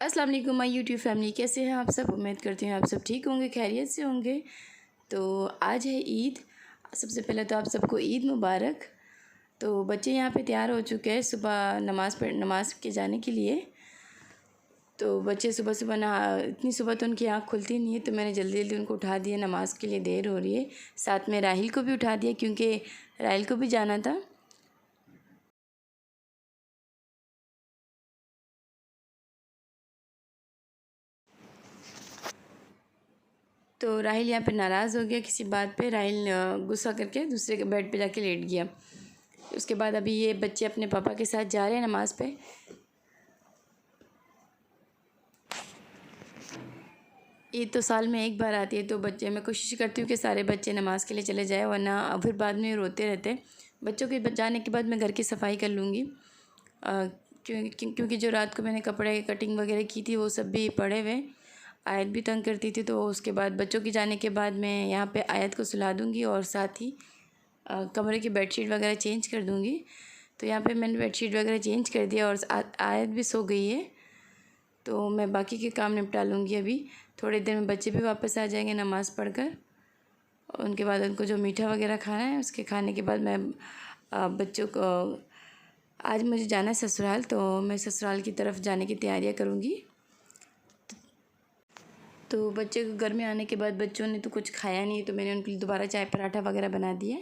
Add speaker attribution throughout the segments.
Speaker 1: अस्सलाम वालेकुम my YouTube family, कैसे हैं आप सब। उम्मीद करती हूँ आप सब ठीक होंगे, खैरियत से होंगे। तो आज है ईद। सबसे पहले तो आप सबको ईद मुबारक। तो बच्चे यहाँ पे तैयार हो चुके हैं सुबह नमाज के जाने के लिए। तो बच्चे सुबह सुबह नहा, इतनी सुबह तो उनकी आँख खुलती नहीं है, तो मैंने जल्दी जल्दी उनको उठा दिया। नमाज़ के लिए देर हो रही है। साथ में राहिल को भी उठा दिया क्योंकि राहिल को भी जाना था। तो राहिल यहाँ पे नाराज़ हो गया किसी बात पे। राहिल गुस्सा करके दूसरे के बेड पे जाके लेट गया। उसके बाद अभी ये बच्चे अपने पापा के साथ जा रहे हैं नमाज़ पे। ईद तो साल में एक बार आती है, तो बच्चे, मैं कोशिश करती हूँ कि सारे बच्चे नमाज़ के लिए चले जाए, वरना फिर बाद में रोते रहते। बच्चों के जाने के बाद मैं घर की सफाई कर लूँगी, क्योंकि जो रात को मैंने कपड़े कटिंग वगैरह की थी वो सब भी पड़े हुए। आयत भी तंग करती थी, तो उसके बाद बच्चों के जाने के बाद मैं यहाँ पे आयत को सुला दूँगी और साथ ही कमरे की बेडशीट वगैरह चेंज कर दूँगी। तो यहाँ पे मैंने बेडशीट वगैरह चेंज कर दिया और आयत भी सो गई है। तो मैं बाकी के काम निपटा लूँगी। अभी थोड़ी देर में बच्चे भी वापस आ जाएंगे नमाज़ पढ़कर। उनके बाद उनको जो मीठा वगैरह खाना है, उसके खाने के बाद मैं बच्चों को, आज मुझे जाना है ससुराल, तो मैं ससुराल की तरफ जाने की तैयारियां करूँगी। तो बच्चे को घर में आने के बाद बच्चों ने तो कुछ खाया नहीं, तो मैंने उनके लिए दोबारा चाय पराठा वगैरह बना दिया।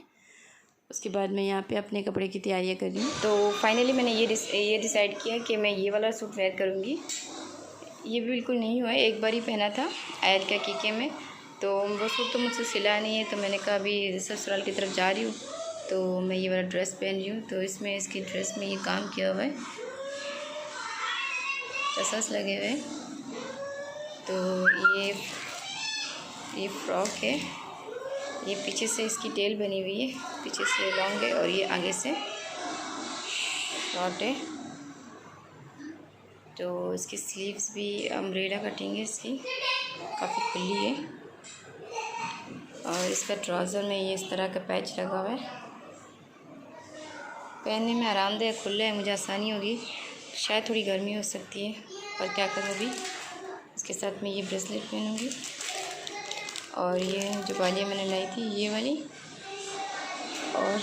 Speaker 1: उसके बाद मैं यहाँ पे अपने कपड़े की तैयारियां कर रही हूँ। तो फाइनली मैंने ये डिसाइड किया कि मैं ये वाला सूट वेयर करूँगी। ये बिल्कुल नहीं हुआ है, एक बार ही पहना था आयत का कीके में, तो वो सूट तो मुझसे सिला नहीं है। तो मैंने कहा अभी ससुराल की तरफ जा रही हूँ तो मैं ये वाला ड्रेस पहन रही हूँ। तो इसमें इसकी ड्रेस में ये काम किया हुआ है, टसल्स लगे हुए हैं। तो ये फ्रॉक है। ये पीछे से इसकी टेल बनी हुई है, पीछे से लॉन्ग है और ये आगे से शॉर्ट है। तो इसकी स्लीव्स भी अम्ब्रेला कटिंग है, इसकी काफ़ी खुली है। और इसका ट्राउज़र में ये इस तरह का पैच लगा हुआ है। पहनने में आरामदायक, खुला है, मुझे आसानी होगी। शायद थोड़ी गर्मी हो सकती है, पर क्या करूँ अभी। इसके साथ में ये ब्रेसलेट पहनूँगी और ये जो बालियाँ मैंने लाई थी ये वाली, और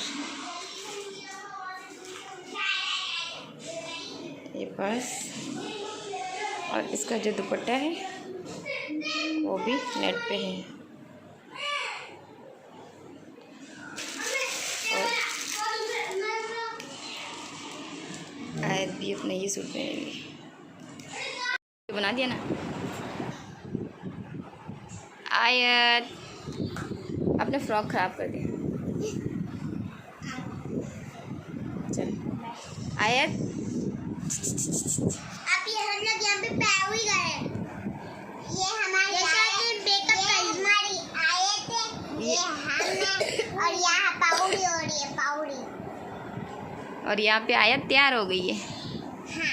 Speaker 1: ये पर्स, और इसका जो दुपट्टा है वो भी नेट पे है। और आयत भी अपना ये सूट पहनेंगे। बना दिया ना आयत, अपने फ्रॉक ख़राब कर दिया। चल आयत,
Speaker 2: आप ये हम लोग यहाँ पे पैर ही गए। ये हमारी मेकअप का हमारी आयत है, ये हम और यहाँ पाउडी हो रही है, पाउडी।
Speaker 1: और यहाँ पे आयत तैयार हो गई है।
Speaker 2: हाँ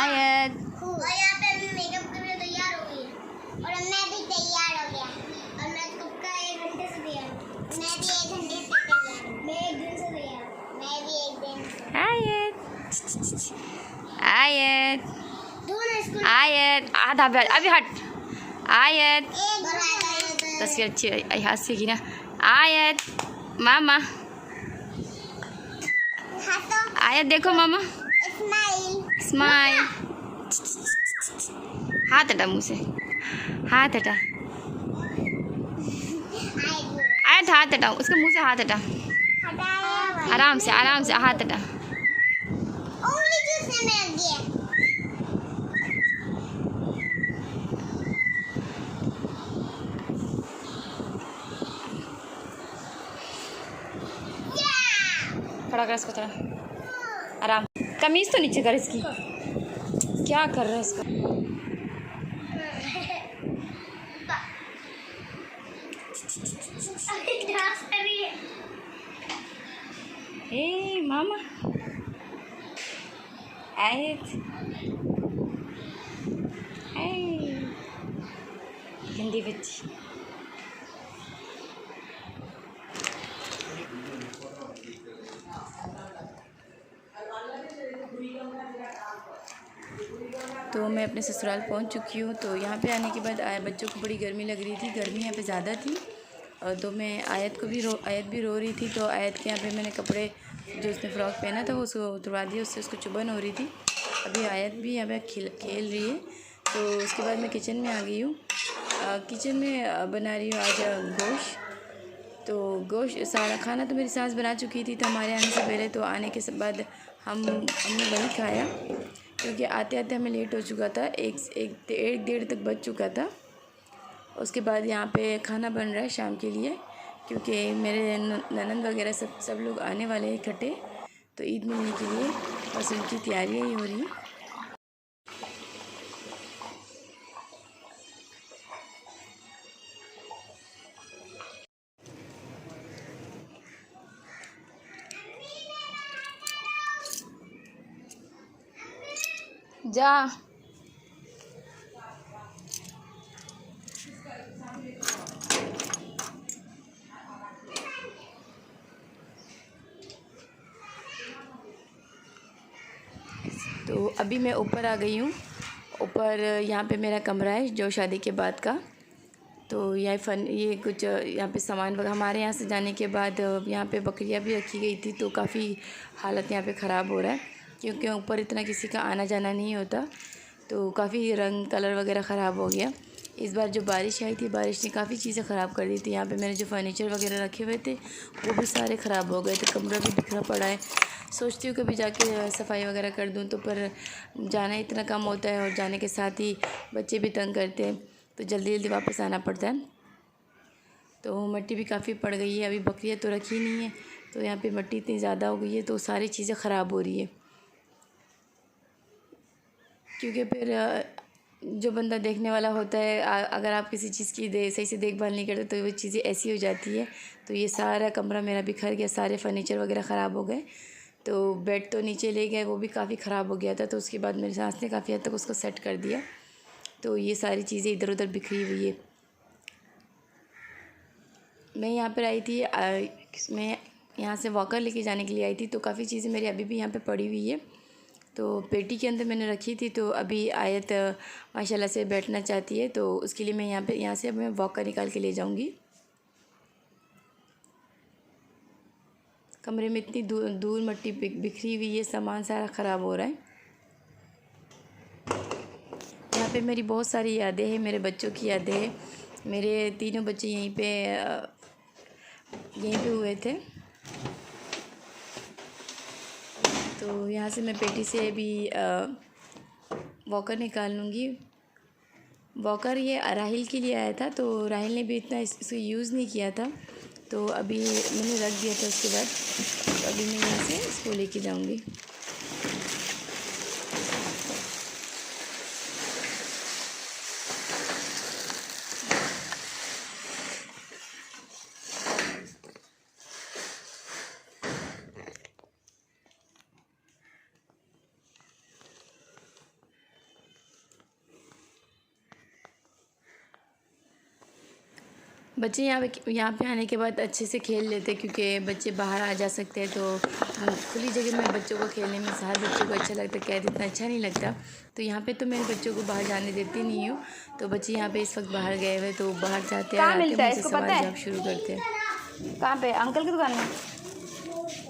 Speaker 1: आयत,
Speaker 2: और यहाँ पे मेकअप करके तैयार हो गई है, और मैं भी तैयार हो गया। और मैं कब का 1 घंटे से तैयार हूँ। मैं भी 1 घंटे से तैयार हूँ। मैं 1 दिन से तैयार हूँ। मैं भी 1 दिन से।
Speaker 1: आयत, आयत, आयत, अभी हट। आयत, तस्वीर अच्छी हाथ से की ना। आयत, मामा, आयत देखो मामा, स्माइल। हाथ हटा मुँह से, हाथ हटा। आयत हाथ हटाओ, उसके मुँह से हाथ हटा, आराम से हाथ हटा। खड़ा कर इसको थोड़ा, आराम। कमीज तो नीचे कर इसकी। क्या कर रहा है इसका। हे मामा, आयत, गंदी बच्ची। तो मैं मैं अपने ससुराल पहुंच चुकी हूँ। तो यहाँ पे आने के बाद बच्चों को बड़ी गर्मी लग रही थी, गर्मी यहाँ पे ज़्यादा थी। तो मैं आयत भी रो रही थी। तो आयत के यहाँ पे मैंने कपड़े जो उसने फ़्रॉक पहना था वो उसको उतरवा दिया, उससे उसको चुभन हो रही थी। अभी आयत भी यहाँ पे खेल रही है। तो उसके बाद मैं किचन में आ गई हूँ। किचन में बना रही हूँ आज गोश्त। तो गोश्त सारा खाना तो मेरी सास बना चुकी थी। तो हमारे आने से पहले, तो आने के बाद हमने वही खाया, क्योंकि आते आते हमें लेट हो चुका था। एक डेढ़ तक बज चुका था। उसके बाद यहाँ पे खाना बन रहा है शाम के लिए, क्योंकि मेरे ननंद वगैरह सब लोग आने वाले हैं इकट्ठे, तो ईद मिलने के लिए बस उनकी तैयारियाँ ही हो रही हैं। जा तो अभी मैं ऊपर आ गई हूँ। ऊपर यहाँ पे मेरा कमरा है जो शादी के बाद का। तो ये कुछ यहाँ पे सामान वगैरह हमारे यहाँ से जाने के बाद यहाँ पे बकरियाँ भी रखी गई थी। तो काफ़ी हालत यहाँ पे ख़राब हो रहा है, क्योंकि ऊपर इतना किसी का आना जाना नहीं होता। तो काफ़ी रंग कलर वगैरह ख़राब हो गया। इस बार जो बारिश आई थी, बारिश ने काफ़ी चीज़ें ख़राब कर दी थी। यहाँ पे मेरे जो फर्नीचर वगैरह रखे हुए थे वो भी सारे ख़राब हो गए थे। कमरा भी बिखरा पड़ा है। सोचती हूँ कभी जाके सफाई वगैरह कर दूँ, तो पर जाना इतना कम होता है और जाने के साथ ही बच्चे भी तंग करते हैं, तो जल्दी जल्दी वापस आना पड़ता है। तो मिट्टी भी काफ़ी पड़ गई है। अभी बकरियाँ तो रखी नहीं है, तो यहाँ पे मिट्टी इतनी ज़्यादा हो गई है, तो सारी चीज़ें ख़राब हो रही है। क्योंकि फिर जो बंदा देखने वाला होता है, अगर आप किसी चीज़ की सही से देखभाल नहीं करते, तो वो चीज़ें ऐसी हो जाती है। तो ये सारा कमरा मेरा बिखर गया, सारे फर्नीचर वगैरह ख़राब हो गए। तो बेड तो नीचे ले गए, वो भी काफ़ी ख़राब हो गया था। तो उसके बाद मेरी सास ने काफ़ी हद तक उसको सेट कर दिया। तो ये सारी चीज़ें इधर उधर बिखरी हुई है। मैं यहाँ पर आई थी, मैं यहाँ से वॉकर लेके जाने के लिए आई थी। तो काफ़ी चीज़ें मेरी अभी भी यहाँ पे पड़ी हुई है। तो पेटी के अंदर मैंने रखी थी। तो अभी आयत माशाल्लाह से बैठना चाहती है, तो उसके लिए मैं यहाँ से अब मैं वॉकर निकाल के ले जाऊँगी। कमरे में इतनी दूर मिट्टी बिखरी हुई है, सामान सारा ख़राब हो रहा है। यहाँ पे मेरी बहुत सारी यादें हैं, मेरे बच्चों की यादें हैं। मेरे तीनों बच्चे यहीं पे हुए थे। तो यहाँ से मैं पेटी से अभी वॉकर निकाल लूँगी। वॉकर ये राहिल के लिए आया था, तो राहिल ने भी इतना इसको यूज़ नहीं किया था, तो अभी मैंने रख दिया था। उसके बाद तो अभी मैं यहाँ से इसको लेके जाऊँगी। बच्चे यहाँ पे आने के बाद अच्छे से खेल लेते हैं, क्योंकि बच्चे बाहर आ जा सकते हैं। तो खुली जगह में बच्चों को खेलने में हर बच्चों को अच्छा लगता है, कैद इतना अच्छा नहीं लगता। तो यहाँ पे तो मैं बच्चों को बाहर जाने देती नहीं हूँ। तो बच्चे यहाँ पे इस वक्त बाहर गए हुए, तो बाहर जाते हैं, आके मुझसे सवाल जवाब शुरू करते हैं।
Speaker 3: कहाँ पे? अंकल की दुकान में।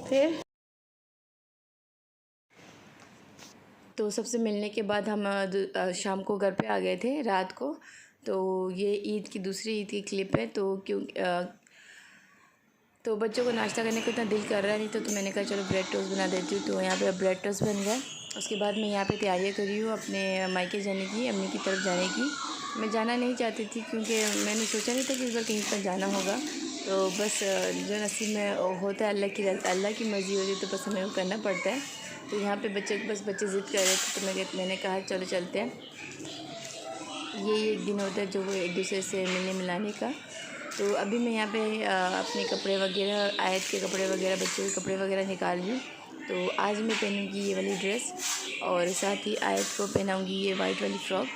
Speaker 3: फिर
Speaker 1: तो सबसे मिलने के बाद हम शाम को घर पे आ गए थे, रात को। तो ये दूसरी ईद की क्लिप है। तो बच्चों को नाश्ता करने को इतना दिल कर रहा नहीं, तो मैंने कहा चलो ब्रेड टोस्ट बना देती हूँ। तो यहाँ पे अब ब्रेड टोस्ट बन गया। उसके बाद मैं यहाँ पे तैयारियाँ कर रही हूँ अपने मायके जाने की, अम्मी की तरफ जाने की। मैं जाना नहीं चाहती थी, क्योंकि मैंने सोचा नहीं था कि इस बार कहीं पर जाना होगा। तो बस जो नसीब में होता है, अल्लाह की मर्ज़ी होती है, तो बस हमें वो करना पड़ता है। तो यहाँ पे बच्चे ज़िद कर रहे थे, तो मैंने कहा चलो चलते हैं। ये एक दिन होता है जो वो एक दूसरे से मिलने मिलाने का। तो अभी मैं यहाँ पे अपने कपड़े वगैरह, आयत के कपड़े वगैरह, बच्चों के कपड़े वगैरह निकाल रही हूँ। तो आज मैं पहनूँगी ये वाली ड्रेस, और साथ ही आयत को पहनाऊँगी ये वाइट वाली फ़्रॉक।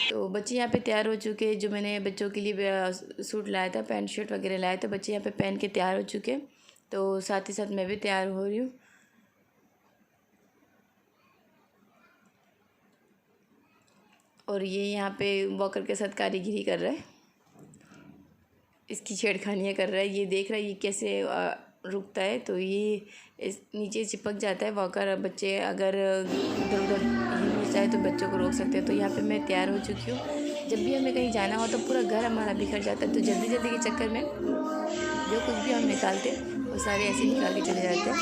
Speaker 1: तो बच्चे यहाँ पे तैयार हो चुके हैं। जो मैंने बच्चों के लिए सूट लाया था, पैंट शर्ट वगैरह लाया था, बच्चे यहाँ पे पहन के तैयार हो चुके। तो साथ ही साथ मैं भी तैयार हो रही हूँ। और ये यहाँ पे वॉकर के साथ कारीगिरी कर रहा है, इसकी छेड़खानियाँ कर रहा है। ये देख रहा है ये कैसे रुकता है, तो ये इस नीचे चिपक जाता है वॉकर। बच्चे अगर इधर उधर हिल जाए तो बच्चों को रोक सकते हैं। तो यहाँ पे मैं तैयार हो चुकी हूँ। जब भी हमें कहीं जाना हो तो पूरा घर हमारा बिखर जाता है, तो जल्दी जल्दी के चक्कर में जो कुछ भी हम निकालते हैं वो सारे ऐसे निकाल के चले जाते हैं।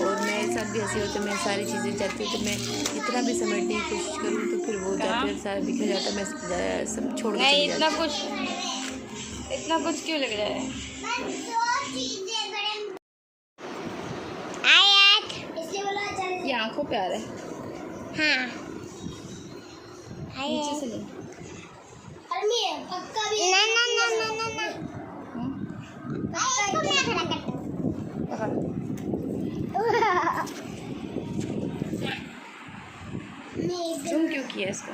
Speaker 1: और मेरे साथ भी ऐसे होता है, मैं सारी चीज़ें जाती हूँ तो मैं जितना भी समेटने की कोशिश करूँ तो फिर वो जाकर सारा बिखर जाता है, मैं सब छोड़ के चली जाती हूँ।
Speaker 3: इतना कुछ क्यों लग रहा है?
Speaker 1: ये आँखों पे आ रहा है।
Speaker 2: हाँ
Speaker 1: नीचे से ले।
Speaker 2: पक्का भी ना ना ना ना ना ना इसको मैं खड़ा करता हूँ।
Speaker 1: तुम क्यों किया इसका?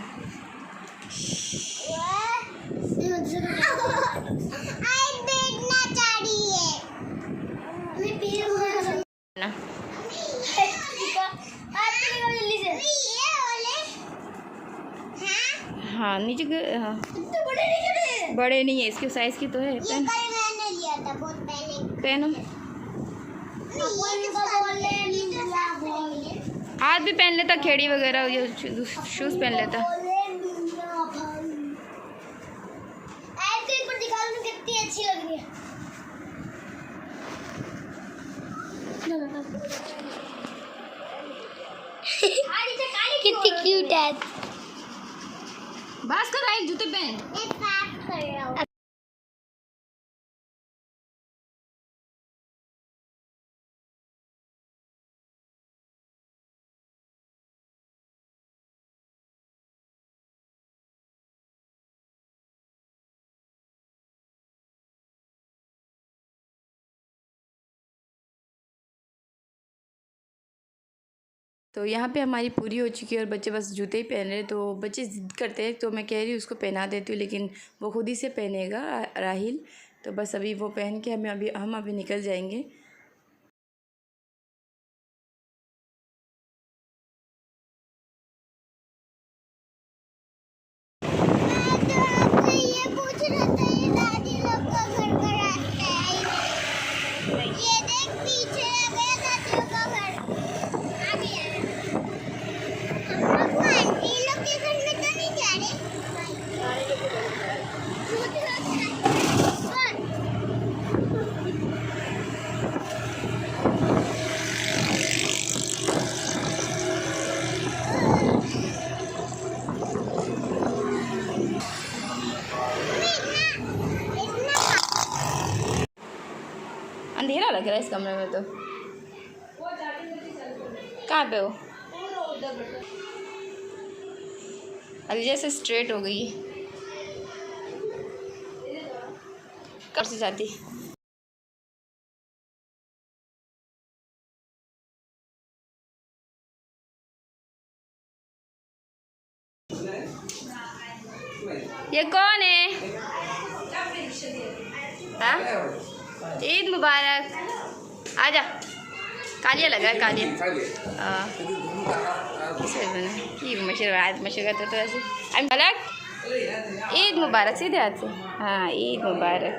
Speaker 2: आई बैठना चाह रही है। मैं पैर
Speaker 1: ना हाँ नीचे हाँ बड़े नहीं है, इसके साइज की तो है। पेन
Speaker 2: मैंने लिया था बहुत पहले।
Speaker 1: पहनो, हाथ भी पहन लेता, खेड़ी वगैरह ये शूज़ पहन लेता।
Speaker 2: कितनी अच्छी लग रही है। कितनी क्यूट है।
Speaker 1: बस कर आई, जूते पहन।
Speaker 2: मैं बात कर रहा हूँ।
Speaker 1: तो यहाँ पे हमारी पूरी हो चुकी है और बच्चे बस जूते ही पहन रहे हैं। तो बच्चे ज़िद करते हैं तो मैं कह रही हूँ उसको पहना देती हूँ, लेकिन वो खुद ही से पहनेगा राहिल। तो बस अभी वो पहन के हम अभी निकल जाएंगे।
Speaker 2: ये पूछ रहा था ये दादी लोग का घर पर आता है। ये देख पीछे है मेरे दादी लोग का घर। आ गया। हम लोग आंटी लोग के घर में तो नहीं जा रहे।
Speaker 1: अंधेरा लग रहा है इस कमरे में। तो कहाँ पे हो? अभी जैसे स्ट्रेट हो गई कब से जाती। ये कौन है? हाँ? ईद मुबारक। आजा, कालिया लगा है, कालिया। मशहूर करते तो ऐसे मलक। ईद मुबारक, सीधे हाथ से। हाँ ईद मुबारक।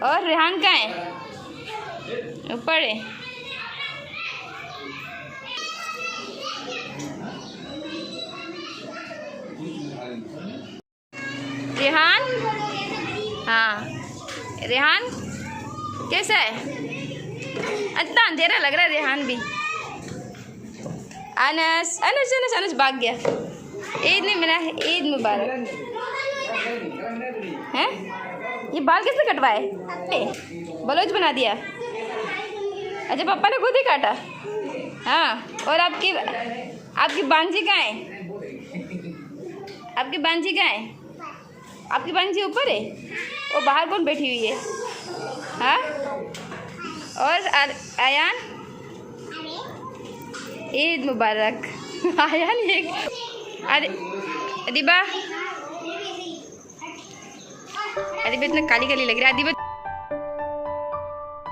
Speaker 1: और रेहान कहाँ है? ऊपर है। रेहान, हाँ रेहान कैसा है? इतना अंधेरा लग रहा है। रेहान भी। अनस अनस अनस अनस भाग गया। ईद नहीं मिला है। ईद मुबारक। हैं ये बाल किसने कटवाए? बलोच बना दिया। अच्छा पापा ने खुद ही काटा। हाँ और आपकी बांझी कहाँ है? आपकी बांझी कहाँ है? आपकी बांझी ऊपर है। वो बाहर कौन बैठी हुई है? हाँ और आयान, ईद मुबारक। आयान ये अरे अदिबा, अदिबा इतना काली काली लग रही है। अदिबा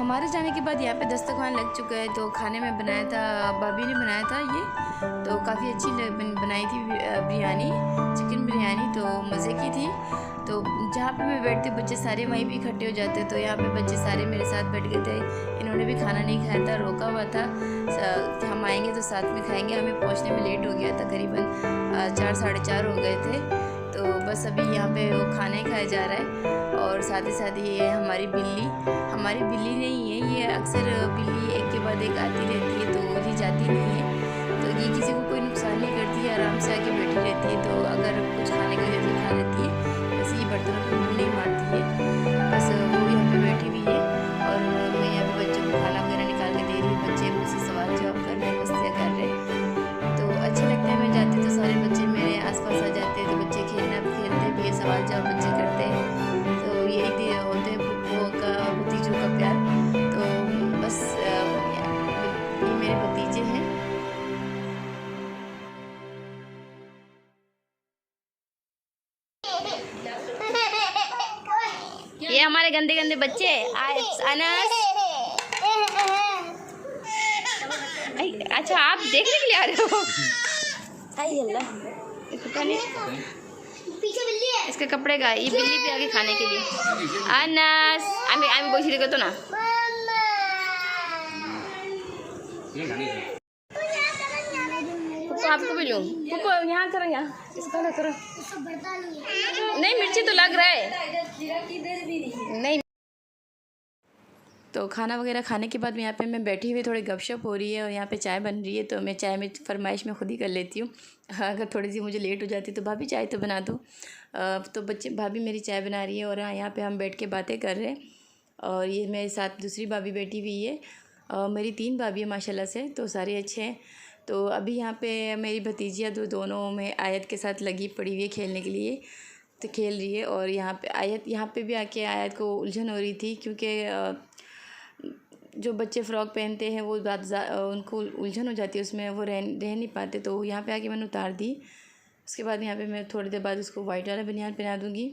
Speaker 1: हमारे जाने के बाद यहाँ पे दस्तरखान लग चुका है। तो खाने में बनाया था, भाभी ने बनाया था ये, तो काफ़ी अच्छी बनाई थी बिरयानी, चिकन बिरयानी, तो मज़े की थी। तो जहाँ पे मैं बैठती बच्चे सारे वहीं भी इकट्ठे हो जाते, तो यहाँ पे बच्चे सारे मेरे साथ बैठ गए थे। इन्होंने भी खाना नहीं खाया था, रोका हुआ था कि हम आएंगे तो साथ में खाएंगे। हमें पहुँचने में लेट हो गया था, करीबन 4 साढ़े 4 हो गए थे। तो बस अभी यहाँ पे वो खाना ही खाया जा रहा है। और साथ ही ये हमारी बिल्ली नहीं है, ये अक्सर बिल्ली एक के बाद एक आती रहती है, तो ये जाती नहीं है। तो ये किसी को कोई नुकसान नहीं करती है, आराम से आके बैठी रहती है। तो अगर कुछ खाने का तो खा लेती है, वैसे ही बर्तनों पर मुँह नहीं मारती है। बस वो यहाँ पे बैठी हुई है और मैं यहाँ पे बच्चों को खाना वगैरह निकाल के दे रही हूँ। बच्चे मुझसे सवाल जवाब कर रहे हैं, मस्तियाँ कर रहे हैं। तो अच्छा लगता है, मैं जाती तो सारे बच्चे मेरे आसपास आ जाते हैं, तो बच्चे खेलते भी है, सवाल जवाब बच्चे करते हैं। तो यही होते हैं फूफो का भतीजों का प्यार। तो बस ये मेरे भतीजे हैं। ये हमारे गंदे गंदे बच्चे। अनस, अच्छा आप देखने के लिए आ रहे हो? आई अल्लाह,
Speaker 2: पीछे बिल्ली है,
Speaker 1: इसके कपड़े का, ये बिल्ली भी आगे खाने के लिए। अनस आमी बोल रही तो ना, आपको भी लूँ? यहाँ करो, यहाँ इसको करो। नहीं मिर्ची तो लग रहा है, नहीं। तो खाना वगैरह खाने के बाद यहाँ पे मैं बैठी हुई, थोड़ी गपशप हो रही है और यहाँ पे चाय बन रही है। तो मैं चाय में फरमाइश में खुद ही कर लेती हूँ। अगर थोड़ी सी मुझे लेट हो जाती तो भाभी चाय तो बना दो। तो भाभी मेरी चाय बना रही है और यहाँ पे हम बैठ के बातें कर रहे हैं। और ये मेरे साथ दूसरी भाभी बैठी हुई है। मेरी 3 भाभी है माशाल्लाह से, तो सारे अच्छे हैं। तो अभी यहाँ पे मेरी भतीजियाँ दोनों में आयत के साथ लगी पड़ी हुई है खेलने के लिए, तो खेल रही है। और यहाँ पे भी आके आयत को उलझन हो रही थी, क्योंकि जो बच्चे फ़्रॉक पहनते हैं वो उनको उलझन हो जाती है उसमें, वो रह नहीं पाते। तो यहाँ पे आके मैंने उतार दी। उसके बाद यहाँ पे मैं थोड़ी देर बाद उसको वाइट वाला बनियान पहना दूँगी।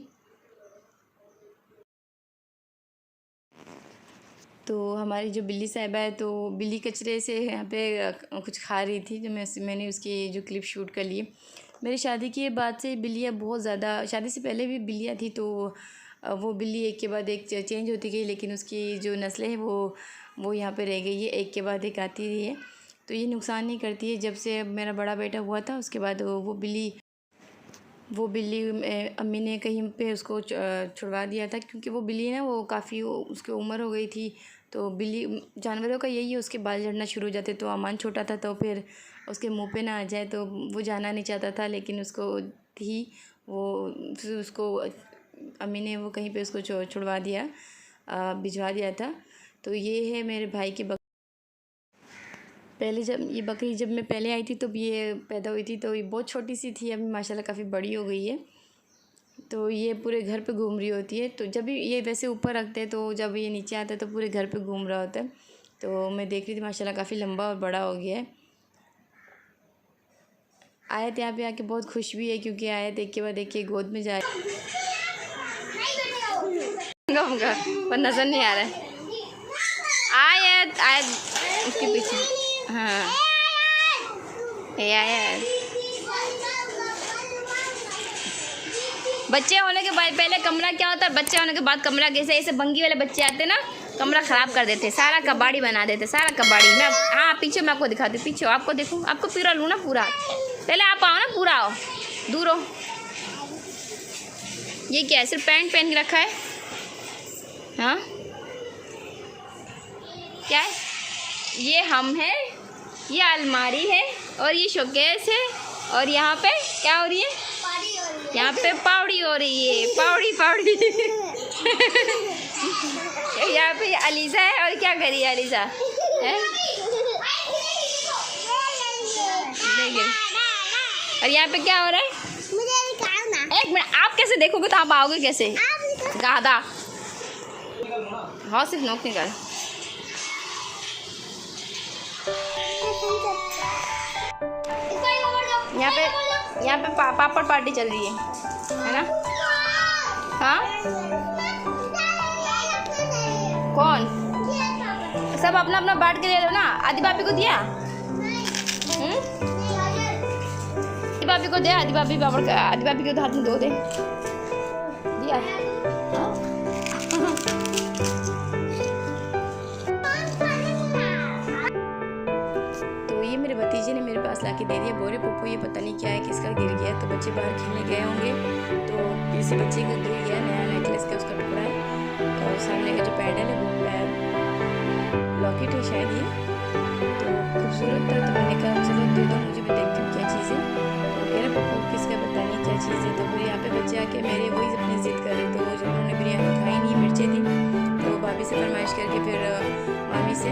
Speaker 1: तो हमारी जो बिल्ली साहिबा है, तो बिल्ली कचरे से यहाँ पे कुछ खा रही थी, जो मैंने उसकी जो क्लिप शूट कर ली। मेरी शादी के बाद से बिल्लियाँ बहुत ज़्यादा, शादी से पहले भी बिल्लियाँ थी, तो वो बिल्ली एक के बाद एक चेंज होती गई, लेकिन उसकी जो नस्लें हैं वो यहाँ पे रह गई है, एक के बाद एक आती रही है। तो ये नुकसान नहीं करती है। जब से मेरा बड़ा बेटा हुआ था उसके बाद वो बिल्ली अम्मी ने कहीं पे उसको छुड़वा दिया था, क्योंकि वो बिल्ली ना वो काफ़ी उसकी उम्र हो गई थी। तो बिल्ली जानवरों का यही है, उसके बाल झड़ना शुरू हो जाते। तो अमान छोटा था, तो फिर उसके मुंह पे ना आ जाए, तो वो जाना नहीं चाहता था, लेकिन उसको अम्मी ने वो कहीं पे उसको छुड़वा दिया, भिजवा दिया था। तो ये है मेरे भाई की पहले जब मैं पहले आई थी तो ये पैदा हुई थी, तो ये बहुत छोटी सी थी। अभी माशाल्लाह काफ़ी बड़ी हो गई है। तो ये पूरे घर पे घूम रही होती है। तो जब भी ये वैसे ऊपर रखते हैं, तो जब ये नीचे आता है तो पूरे घर पे घूम रहा होता है। तो मैं देख रही थी माशाल्लाह काफ़ी लंबा और बड़ा हो गया है। आयत यहाँ पे आके बहुत खुश भी है, क्योंकि आयत एक के बाद एक के गोद में जाए, पर नज़र नहीं आ रहा है। आयत उसके पीछे, हाँ आयत। बच्चे होने के बाद पहले कमरा क्या होता है, बच्चे होने के बाद कमरा कैसे, ऐसे भंगी वाले बच्चे आते ना, कमरा ख़राब कर देते, सारा कबाड़ी बना देते, सारा कबाड़ी। मैं हाँ पीछे मैं आपको दिखाती हूँ, पीछे आपको देखूँ, आपको पूरा लूँ ना पूरा। पहले आप आओ ना, पूरा आओ, दूर हो। ये क्या है, सिर्फ पैंट पहन के रखा है? हाँ क्या है? ये हम हैं, ये अलमारी है, और ये शोकेस है, और यहाँ पे क्या हो रही है? यहाँ पे पावड़ी हो रही है, पावड़ी। यहाँ पे अलीज़ा है, और क्या कर रही है अलीज़ा है? और यहाँ पे क्या हो रहा है? एक मिनट, आप कैसे देखोगे तो आप आओगे कैसे? गाधा, हाँ सिर्फ नोक निकाल। यहाँ पे पापड़ पार्टी चल रही है ना? हाँ कौन?
Speaker 3: सब अपना अपना बांट के ले लो ना। आदि भाभी को दिया?
Speaker 2: नहीं हजर
Speaker 3: आदि भाभी को दे। आदि भाभी पापड़ का आदि भाभी के हाथ में दो दे। दिया? हाँ?
Speaker 1: तो ये मेरे भतीजे ने मेरे पास लाके दे दिया। बोरे पप्पू ये पता नहीं क्या है, किसका गिर गया। तो बच्चे बाहर खेलने गए होंगे तो किसी बच्चे का गिर गया, नया नेकलेस का उसका टुकड़ा है। और सामने का जो पैडल है वो लॉकेट है शायद ये, तो खूबसूरत था। तो मैंने कहा चलो दे दो, मुझे भी देखती हूँ क्या चीज़ है। तो कह रहे पप्पू किसका पता नहीं क्या चीज़ है। तो फिर यहाँ पे बच्चे आके मेरे वही अपनी ज़िद कर रहे। तो जो उन्होंने बिरयानी खाई नहीं, मिर्चें थी, तो भाभी से फरमाइश करके फिर मामी से